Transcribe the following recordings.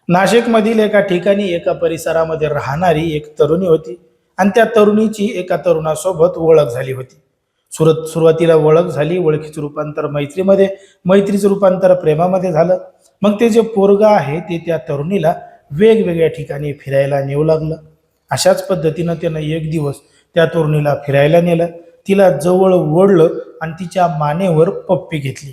नाशिकमधील एका ठिकाणी एका परिसरामध्ये राहणारी एक तरुणी होती आणि त्या तरुणीची एका तरुणासोबत ओळख झाली होती. सुरुवातीला ओळख झाली, ओळखीचं रूपांतर मैत्रीमध्ये, मैत्रीचं रूपांतर प्रेमामध्ये झालं. मग ते जे पोरगा आहे ते त्या तरुणीला वेगवेगळ्या ठिकाणी फिरायला नेऊ लागलं. अशाच पद्धतीनं त्यानं एक दिवस त्या तरुणीला फिरायला नेलं, तिला जवळ ओढलं आणि तिच्या मानेवर पप्पी घेतली.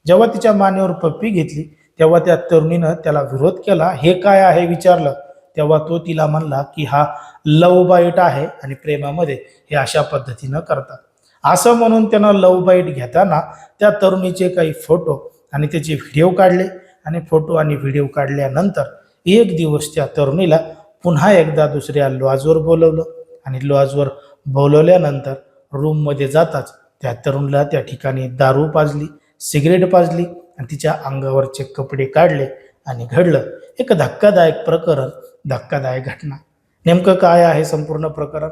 जेव्हा तिच्या मानेवर पप्पी घेतली तेव्हा त्या तरुणीनं त्याला विरोध केला. हे काय आहे विचारलं तेव्हा तो तिला म्हणला की हा लव बाईट आहे आणि प्रेमामध्ये हे अशा पद्धतीनं करतात. असं म्हणून त्यानं लव बाईट घेताना त्या तरुणीचे काही फोटो आणि त्याचे व्हिडिओ काढले आणि फोटो आणि व्हिडिओ काढल्यानंतर एक दिवस त्या तरुणीला पुन्हा एकदा दुसऱ्या लॉजवर बोलवलं आणि लॉजवर बोलवल्यानंतर रूममध्ये जाताच त्या तरुणीला त्या ठिकाणी दारू पाजली, सिगरेट पाजली आणि तिच्या अंगावरचे कपडे काढले आणि घडलं एक धक्कादायक प्रकरण, धक्कादायक घटना. नेमकं काय आहे संपूर्ण प्रकरण,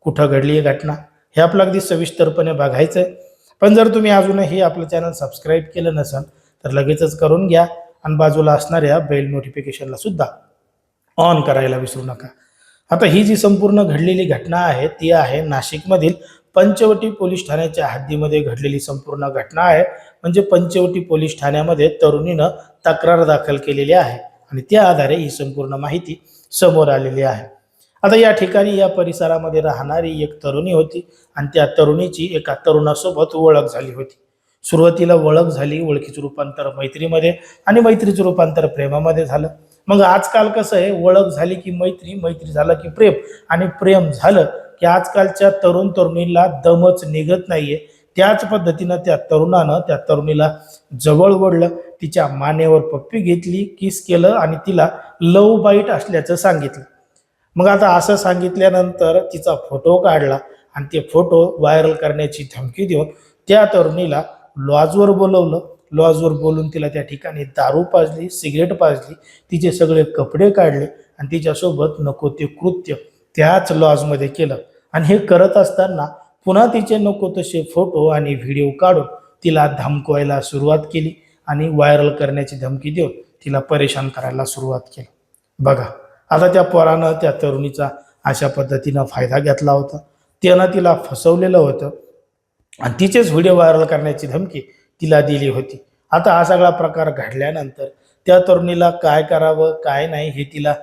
कुठं घडली ही घटना, हे आपलं अगदी सविस्तरपणे बघायचं आहे. पण जर तुम्ही अजूनही आपलं चॅनल सबस्क्राईब केलं नसेल तर लगेचच करून घ्या आणि बाजूला असणाऱ्या बेल नोटिफिकेशनला सुद्धा ऑन करायला विसरू नका. आता ही जी संपूर्ण घडलेली घटना आहे ती आहे नाशिकमधील पंचवटी पोलीस ठाण्याच्या हद्दीमध्ये घडलेली संपूर्ण घटना आहे. म्हणजे पंचवटी पोलीस ठाण्यामध्ये तरुणीनं तक्रार दाखल केलेली आहे आणि त्या आधारे ही संपूर्ण माहिती समोर आलेली आहे. आता या ठिकाणी या परिसरामध्ये राहणारी एक तरुणी होती आणि त्या तरुणीची एका तरुणासोबत ओळख झाली होती. सुरुवातीला ओळख झाली, ओळखीचं रूपांतर मैत्रीमध्ये आणि मैत्रीचं रूपांतर प्रेमामध्ये झालं. मग आजकाल कसं आहे, ओळख झाली की मैत्री, मैत्री झालं की प्रेम आणि प्रेम झालं की आजकालच्या तरुण तरुणीला दमच निघत नाहीये. त्याच पद्धतीनं त्या तरुणानं त्या तरुणीला जवळ ओढलं, तिच्या मानेवर पप्पी घेतली, किस केलं आणि तिला लव बाईट असल्याचं सांगितलं. मग आता असं सांगितल्यानंतर तिचा फोटो काढला आणि ते फोटो व्हायरल करण्याची धमकी देऊन त्या तरुणीला लॉजवर बोलवलं. लॉजवर बोलून तिला त्या ठिकाणी दारू पाजली, सिगरेट पाजली, तिचे सगळे कपडे काढले आणि तिच्यासोबत नको ते कृत्य त्याच लॉजमध्ये केलं. आणि हे करत असताना पुन्हा तिचे नको तसे फोटो आणि व्हिडिओ काढून तिला धमकवायला सुरुवात केली आणि व्हायरल करण्याची धमकी देऊन तिला परेशान करायला सुरुवात केली. बघा, आता त्या पोरानं त्या तरुणीचा अशा पद्धतीनं फायदा घेतला होता, त्यानं तिला फसवलेलं होतं आणि तिचेच व्हिडिओ व्हायरल करण्याची धमकी तिला दिली होती. आता हा सगळा प्रकार घडल्यानंतर त्या तरुणीला काय करावं काय नाही हे तिला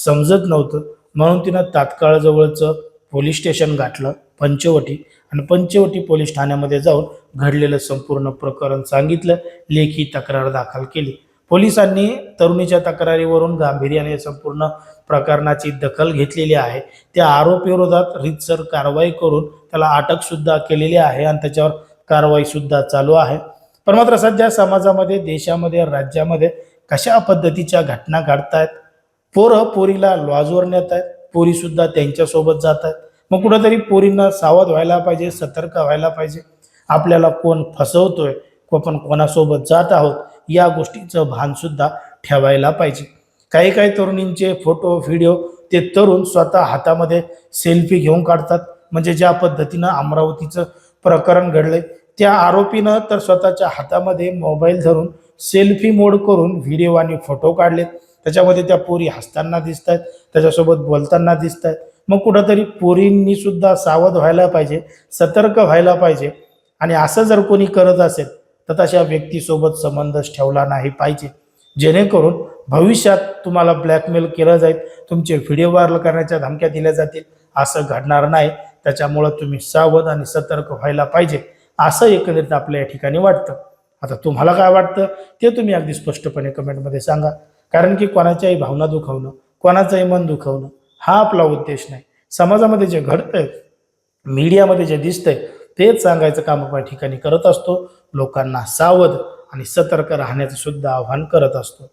समजत नव्हतं. म्हणून तिनं तात्काळ जवळचं पोलीस स्टेशन गाठलं पंचवटी आणि पंचवटी पोलीस ठाण्यामध्ये जाऊन घडलेलं संपूर्ण प्रकरण सांगितलं, लेखी तक्रार दाखल केली. पोलिसांनी तरुणीच्या तक्रारीवरून गांभीर्याने संपूर्ण प्रकरणाची दखल घेतलेली आहे. त्या आरोपीविरोधात रीतसर कारवाई करून त्याला अटक सुद्धा केलेली आहे आणि त्याच्यावर कारवाई सुद्धा चालू आहे. पण मात्र सध्या समाजामध्ये, देशामध्ये, राज्यामध्ये कशा पद्धतीच्या घटना घडतायत. पोरं पोरीला लॉजवर नेत आहेत, पोरी सुद्धा त्यांच्यासोबत जात आहेत. मग कुठंतरी पोरींना सावध व्हायला पाहिजे, सतर्क व्हायला पाहिजे. आपल्याला कोण फसवतोय, आपण कोणासोबत जात आहोत या गोष्टीचं भान सुद्धा ठेवायला पाहिजे. काही काही तरुणींचे फोटो व्हिडिओ ते तरुण स्वतः हातामध्ये सेल्फी घेऊन काढतात. म्हणजे ज्या पद्धतीनं अमरावतीचं प्रकरण घडलंय त्या आरोपीनं तर स्वतःच्या हातामध्ये मोबाईल धरून सेल्फी मोड करून व्हिडिओ आणि फोटो काढलेत. त्याच्यामध्ये त्या पोरी हसताना दिसत आहेत, त्याच्यासोबत बोलताना दिसत आहेत. मग कुठंतरी पोरींनी सुद्धा सावध व्हायला पाहिजे, सतर्क व्हायला पाहिजे. आणि असं जर कोणी करत असेल तर तशा व्यक्तीसोबत संबंधच ठेवला नाही पाहिजे, जेणेकरून भविष्यात तुम्हाला ब्लॅकमेल केलं जाईल, तुमचे व्हिडिओ व्हायरल करण्याच्या धमक्या दिल्या जातील. असं घडणार नाही. त्याच्यामुळं तुम्ही सावध आणि सतर्क व्हायला पाहिजे असं एकंदरीत आपल्या या ठिकाणी वाटतं. आता तुम्हाला काय वाटतं ते तुम्ही अगदी स्पष्टपणे कमेंटमध्ये सांगा. कारण की कोणाच्याही भावना दुखवणं, कोणाचंही मन दुखवणं हा आपला उद्देश नाही. समाजामध्ये जे घडतंय, मीडियामध्ये जे दिसतंय तेच सांगायचं काम आपण ठिकाणी करत असतो. लोकांना सावध आणि सतर्क राहण्याचं सुद्धा आवाहन करत असतो.